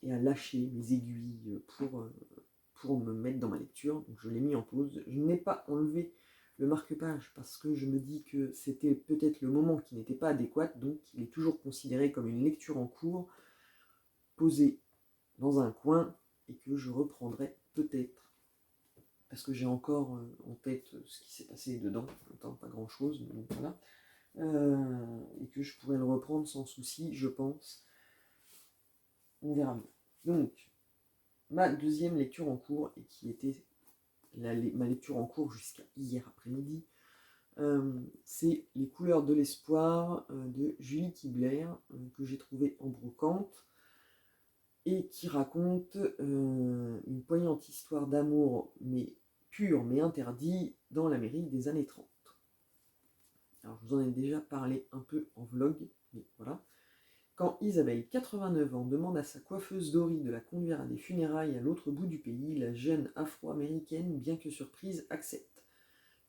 et à lâcher mes aiguilles pour me mettre dans ma lecture. Donc je l'ai mis en pause. Je n'ai pas enlevé le marque-page parce que je me dis que c'était peut-être le moment qui n'était pas adéquat, donc il est toujours considéré comme une lecture en cours, posée dans un coin, et que je reprendrai peut-être, parce que j'ai encore en tête ce qui s'est passé dedans, pourtant pas grand-chose, mais donc voilà, et que je pourrais le reprendre sans souci, je pense. On verra bien. Donc, ma deuxième lecture en cours, et qui était ma lecture en cours jusqu'à hier après-midi, c'est Les couleurs de l'espoir de Julie Kibler, que j'ai trouvé en brocante, et qui raconte une poignante histoire d'amour, mais pur mais interdit, dans l'Amérique des années 30. Alors je vous en ai déjà parlé un peu en vlog, mais voilà. Quand Isabelle, 89 ans, demande à sa coiffeuse Dory de la conduire à des funérailles à l'autre bout du pays, la jeune afro-américaine, bien que surprise, accepte.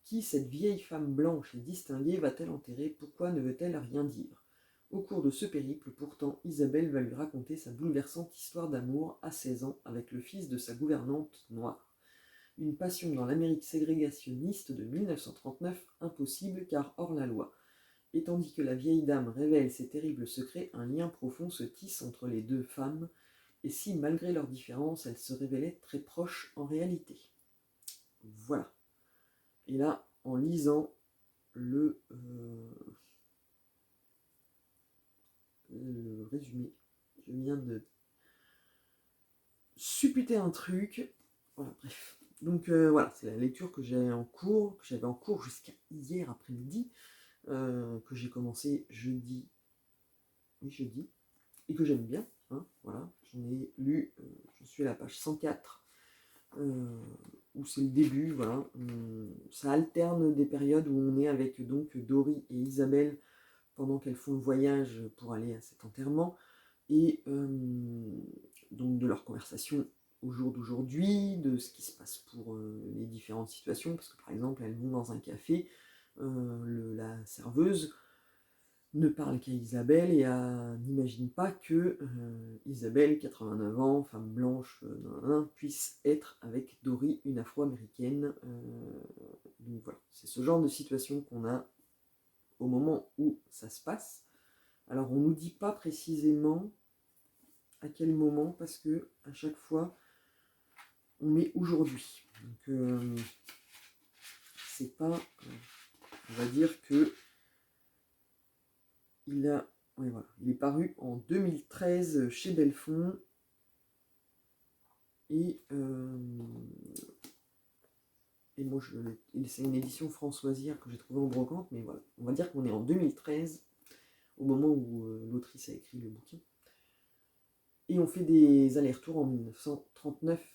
Qui cette vieille femme blanche et distinguée va-t-elle enterrer? Pourquoi ne veut-elle rien dire? Au cours de ce périple, pourtant, Isabelle va lui raconter sa bouleversante histoire d'amour à 16 ans avec le fils de sa gouvernante noire. Une passion dans l'Amérique ségrégationniste de 1939, impossible car hors la loi. Et tandis que la vieille dame révèle ses terribles secrets, un lien profond se tisse entre les deux femmes, et si, malgré leurs différences, elles se révélaient très proches en réalité. Voilà. Et là, en lisant le résumé, je viens de supputer un truc. Voilà, bref. Donc voilà, c'est la lecture que j'avais en cours jusqu'à hier après-midi, que j'ai commencé jeudi, et que j'aime bien. Hein, voilà, j'en ai lu, je suis à la page 104, où c'est le début. Voilà, ça alterne des périodes où on est avec donc Dory et Isabelle pendant qu'elles font le voyage pour aller à cet enterrement, et donc de leur conversation au jour d'aujourd'hui, de ce qui se passe pour les différentes situations, parce que par exemple elles vont dans un café, la serveuse ne parle qu'à Isabelle et n'imagine pas que Isabelle, 89 ans, femme blanche, puisse être avec Dory, une afro-américaine. Donc voilà, c'est ce genre de situation qu'on a au moment où ça se passe. Alors on ne nous dit pas précisément à quel moment, parce que à chaque fois on met aujourd'hui. Donc c'est pas, on va dire que il est paru en 2013 chez Belfond, et moi c'est une édition françoisière que j'ai trouvée en brocante, mais voilà, on va dire qu'on est en 2013 au moment où l'autrice a écrit le bouquin. Et on fait des allers-retours en 1939,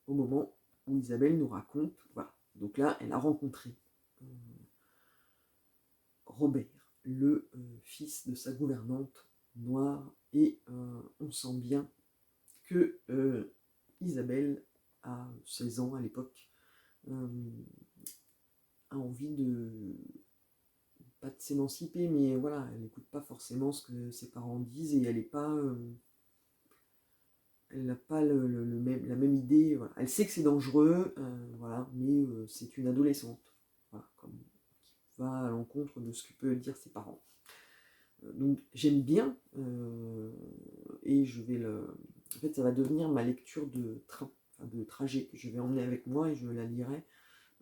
au moment où Isabelle nous raconte, voilà. Donc là, elle a rencontré Robert, le fils de sa gouvernante noire, et on sent bien que Isabelle, à 16 ans à l'époque, a envie pas de s'émanciper, mais voilà, elle n'écoute pas forcément ce que ses parents disent, et elle n'est pas... elle n'a pas la même idée. Voilà. Elle sait que c'est dangereux, voilà, mais c'est une adolescente, voilà, qui va à l'encontre de ce que peuvent dire ses parents. Donc j'aime bien, et je vais en fait, ça va devenir ma lecture de train, enfin, de trajet, que je vais emmener avec moi, et je la lirai.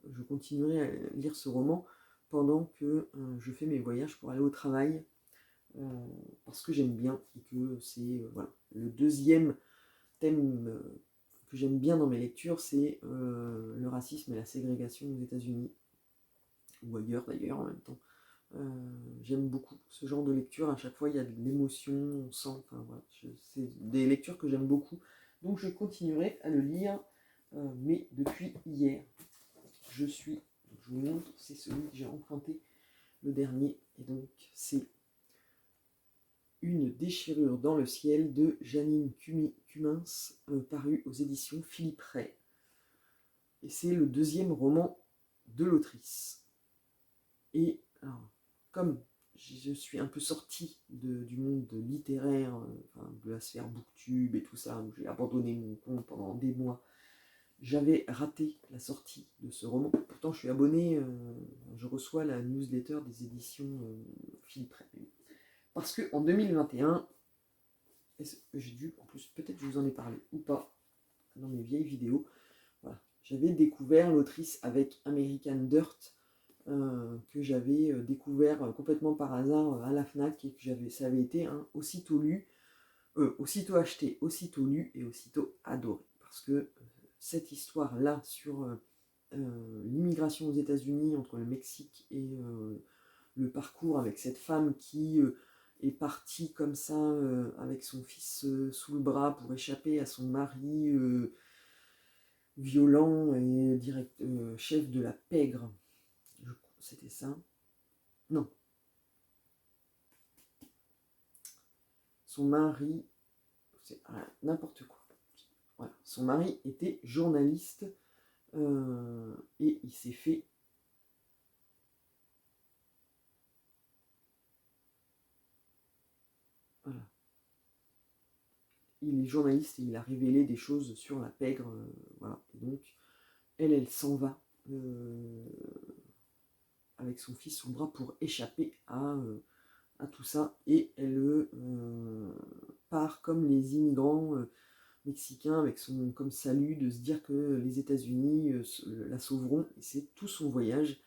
Je continuerai à lire ce roman pendant que je fais mes voyages pour aller au travail, parce que j'aime bien, et que c'est voilà. Le deuxième thème que j'aime bien dans mes lectures, c'est le racisme et la ségrégation aux États-Unis, ou ailleurs d'ailleurs en même temps. J'aime beaucoup ce genre de lecture. À chaque fois, il y a de l'émotion, on sent. Enfin, voilà, c'est des lectures que j'aime beaucoup. Donc, je continuerai à le lire, mais depuis hier. Je vous montre, c'est celui que j'ai emprunté, le dernier. Et donc, c'est Une déchirure dans le ciel de Janine Cumins, paru aux éditions Philippe Ray. Et c'est le deuxième roman de l'autrice. Et alors, comme je suis un peu sortie du monde littéraire, de la sphère booktube et tout ça, où j'ai abandonné mon compte pendant des mois, j'avais raté la sortie de ce roman. Pourtant, je suis abonné, je reçois la newsletter des éditions Philippe Ray. Parce qu'en 2021, j'ai dû, en plus, peut-être je vous en ai parlé ou pas, dans mes vieilles vidéos, voilà, j'avais découvert l'autrice avec American Dirt, que j'avais découvert complètement par hasard à la FNAC, et que ça avait été aussitôt lu, aussitôt acheté, aussitôt lu et aussitôt adoré. Parce que cette histoire-là sur l'immigration aux États-Unis entre le Mexique et le parcours avec cette femme qui est partie comme ça avec son fils sous le bras pour échapper à son mari violent et chef de la pègre. C'était ça. Non. Son mari, c'est n'importe quoi. Voilà. Son mari était journaliste, et il s'est fait il est journaliste et il a révélé des choses sur la pègre, voilà. Et donc, elle s'en va avec son fils sous le bras pour échapper à tout ça. Et elle part comme les immigrants mexicain avec son comme salut de se dire que les États-Unis la sauveront. Et c'est tout son voyage.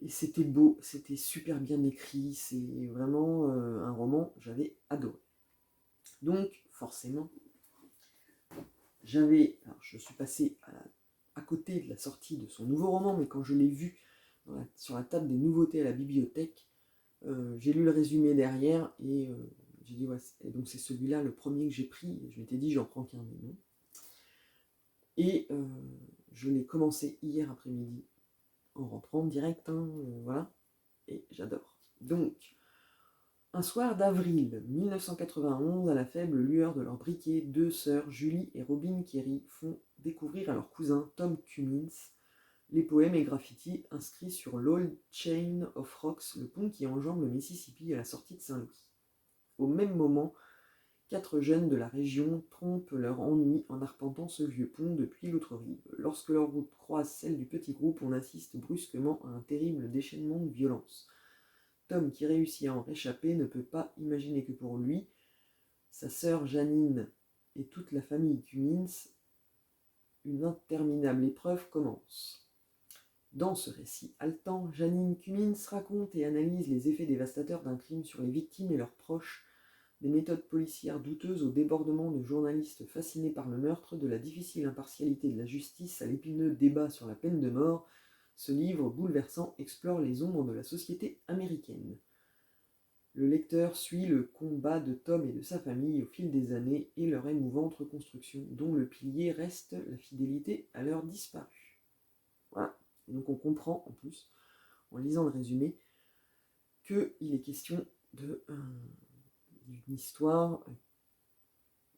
Et c'était beau, c'était super bien écrit, c'est vraiment un roman, j'avais adoré. Donc forcément, je suis passé à côté de la sortie de son nouveau roman, mais quand je l'ai vu sur la table des nouveautés à la bibliothèque, j'ai lu le résumé derrière et j'ai dit ouais, et donc c'est celui-là le premier que j'ai pris. Et je m'étais dit j'en prends qu'un, mais non. Et je l'ai commencé hier après-midi en rentrant direct, voilà, et j'adore. Donc, un soir d'avril 1991, à la faible lueur de leur briquet, deux sœurs, Julie et Robin Carey, font découvrir à leur cousin Tom Cummins les poèmes et graffitis inscrits sur l'Old Chain of Rocks, le pont qui enjambe le Mississippi à la sortie de Saint-Louis. Au même moment, 4 jeunes de la région trompent leur ennui en arpentant ce vieux pont depuis l'autre rive. Lorsque leur route croise celle du petit groupe, on assiste brusquement à un terrible déchaînement de violence. Tom, qui réussit à en réchapper, ne peut pas imaginer que pour lui, sa sœur Janine et toute la famille Cummins, une interminable épreuve commence. Dans ce récit haletant, Janine Cummins raconte et analyse les effets dévastateurs d'un crime sur les victimes et leurs proches, des méthodes policières douteuses au débordement de journalistes fascinés par le meurtre, de la difficile impartialité de la justice à l'épineux débat sur la peine de mort. Ce livre bouleversant explore les ombres de la société américaine. Le lecteur suit le combat de Tom et de sa famille au fil des années et leur émouvante reconstruction, dont le pilier reste la fidélité à leurs disparus. Voilà. Et donc on comprend en plus, en lisant le résumé, qu'il est question d'une histoire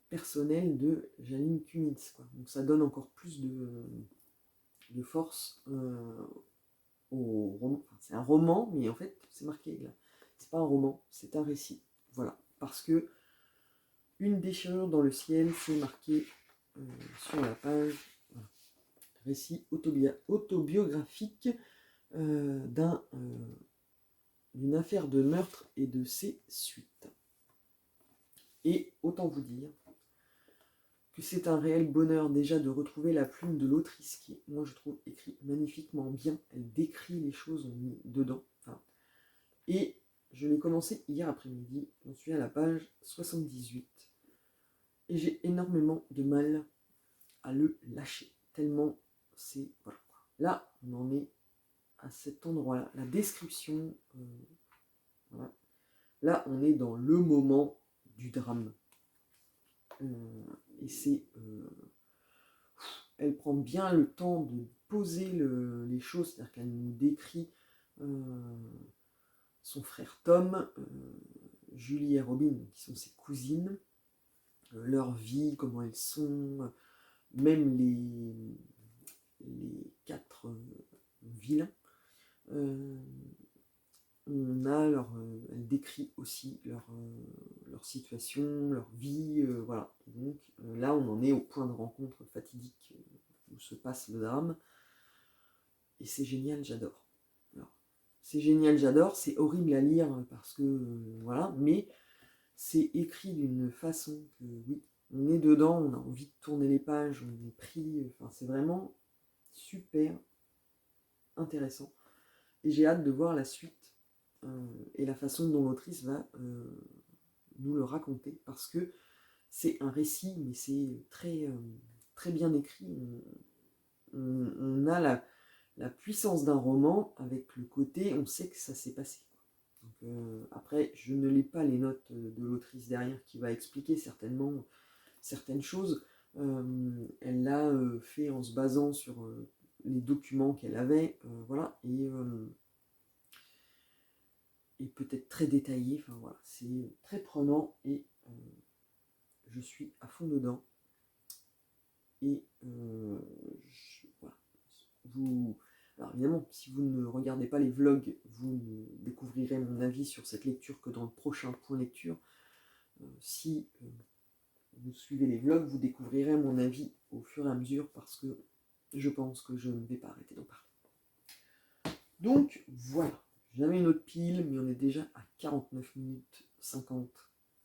personnelle de Janine Cummins, quoi. Donc ça donne encore plus de force au roman. Enfin, c'est un roman, mais en fait, c'est marqué là. C'est pas un roman, c'est un récit. Voilà. Parce que une déchirure dans le ciel, c'est marqué sur la page. Voilà. Récit autobiographique d'une affaire de meurtre et de ses suites. Et autant vous dire que c'est un réel bonheur déjà de retrouver la plume de l'autrice qui, moi je trouve, écrit magnifiquement bien. Elle décrit les choses dedans. Enfin, et je l'ai commencé hier après-midi, j'en suis à la page 78. Et j'ai énormément de mal à le lâcher. Tellement c'est... Voilà. Là, on en est à cet endroit-là. La description... voilà. Là, on est dans le moment du drame. Et c'est... elle prend bien le temps de poser les choses, c'est-à-dire qu'elle nous décrit son frère Tom, Julie et Robin, qui sont ses cousines, leur vie, comment elles sont, même les 4 vilains. Elle décrit aussi leur situation, leur vie, voilà. Et donc là, on en est au point de rencontre fatidique où se passe le drame. Et c'est génial, j'adore. Alors, c'est génial, j'adore. C'est horrible à lire parce que voilà, mais c'est écrit d'une façon que oui, on est dedans, on a envie de tourner les pages, on est pris. Enfin, c'est vraiment super intéressant. Et j'ai hâte de voir la suite et la façon dont l'autrice va nous le raconter, parce que c'est un récit, mais c'est très, très bien écrit. On a la puissance d'un roman avec le côté, on sait que ça s'est passé. Donc, après, je ne lis pas les notes de l'autrice derrière qui va expliquer certainement certaines choses. Elle l'a fait en se basant sur les documents qu'elle avait, voilà, et peut-être très détaillé. Enfin voilà, c'est très prenant et je suis à fond dedans. Et voilà. Alors évidemment, si vous ne regardez pas les vlogs, vous ne découvrirez mon avis sur cette lecture que dans le prochain point lecture. Si vous suivez les vlogs, vous découvrirez mon avis au fur et à mesure parce que je pense que je ne vais pas arrêter d'en parler. Donc voilà, j'avais une autre pile, mais on est déjà à 49 minutes 50,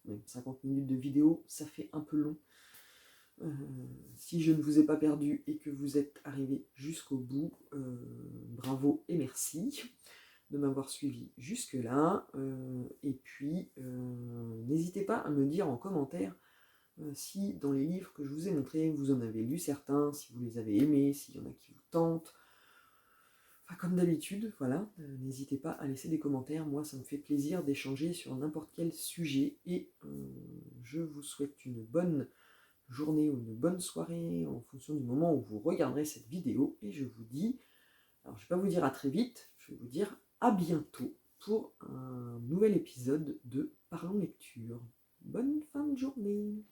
même 50 minutes de vidéo, ça fait un peu long. Si je ne vous ai pas perdu et que vous êtes arrivé jusqu'au bout, bravo et merci de m'avoir suivi jusque là. Et puis, n'hésitez pas à me dire en commentaire si dans les livres que je vous ai montrés, vous en avez lu certains, si vous les avez aimés, s'il y en a qui vous tentent. Enfin, comme d'habitude, voilà, n'hésitez pas à laisser des commentaires. Moi, ça me fait plaisir d'échanger sur n'importe quel sujet. Et je vous souhaite une bonne journée ou une bonne soirée en fonction du moment où vous regarderez cette vidéo. Et je vous dis, alors je ne vais pas vous dire à très vite, je vais vous dire à bientôt pour un nouvel épisode de Parlons Lecture. Bonne fin de journée!